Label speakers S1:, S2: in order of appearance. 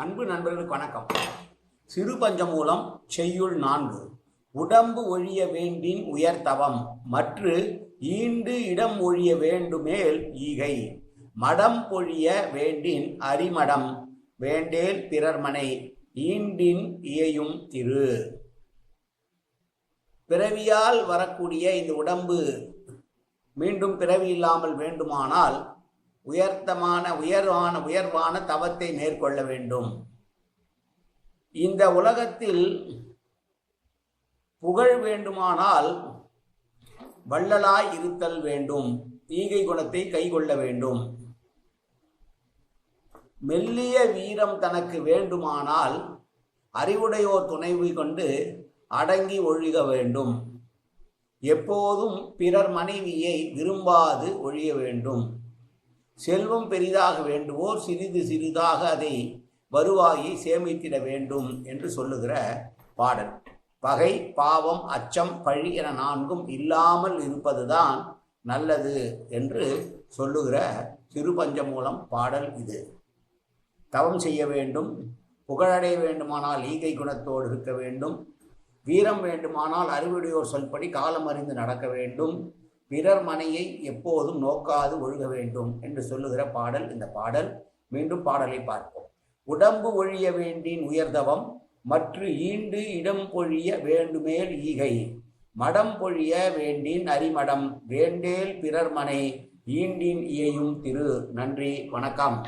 S1: அன்பு நண்பர்களுக்கு வணக்கம். சிறு பஞ்சமூலம் செய்யுள் 4. உடம்பு ஒழிய வேண்டின் உயர்தவம் மற்று ஈண்டு இடம் ஒழிய வேண்டுமேல் ஈகை. மடம் பொழிய வேண்டின் அரிமடம் வேண்டேல் பிறர்மனை ஈண்டின் இயையும் திரு. பிறவியால் வரக்கூடிய இந்த உடம்பு மீண்டும் பிறவி இல்லாமல் வேண்டுமானால் உயர்வான தவத்தை மேற்கொள்ள வேண்டும். இந்த உலகத்தில் புகழ் வேண்டுமானால் வள்ளலாய் இருத்தல் வேண்டும். ஈகை குணத்தை கைக்கொள்ள வேண்டும். மெல்லிய வீரம் தனக்கு வேண்டுமானால் அறிவுடையோர் துணைவு கொண்டு அடங்கி ஒழிக வேண்டும். எப்போதும் பிறர் மனைவியை விரும்பாது ஒழிய வேண்டும். செல்வம் பெரிதாக வேண்டுவோர் சிறிது சிறிதாக அதை வருவாயை சேமித்திட வேண்டும் என்று சொல்லுகிற பாடல். பகை, பாவம், அச்சம், பழி என 4ம் இல்லாமல் இருப்பதுதான் நல்லது என்று சொல்லுகிற சிறு பஞ்சமூலம் பாடல் இது. தவம் செய்ய வேண்டும். புகழடைய வேண்டுமானால் ஈகை குணத்தோடு இருக்க வேண்டும். வீரம் வேண்டுமானால் அறிவுடையோர் சொல்படி காலம் அறிந்து நடக்க வேண்டும். பிறர் மனையை எப்போதும் நோக்காது ஒழுக வேண்டும் என்று சொல்லுகிற பாடல் இந்த பாடல். மீண்டும் பாடலை பார்ப்போம். உடம்பு ஒழிய வேண்டின் உயர்தவம் மற்ற ஈண்டு இடம் பொழிய வேண்டுமேல் ஈகை. மடம் பொழிய வேண்டின் அரிமடம் வேண்டேல் பிறர் மனை ஈண்டின் இயையும் திரு. நன்றி, வணக்கம்.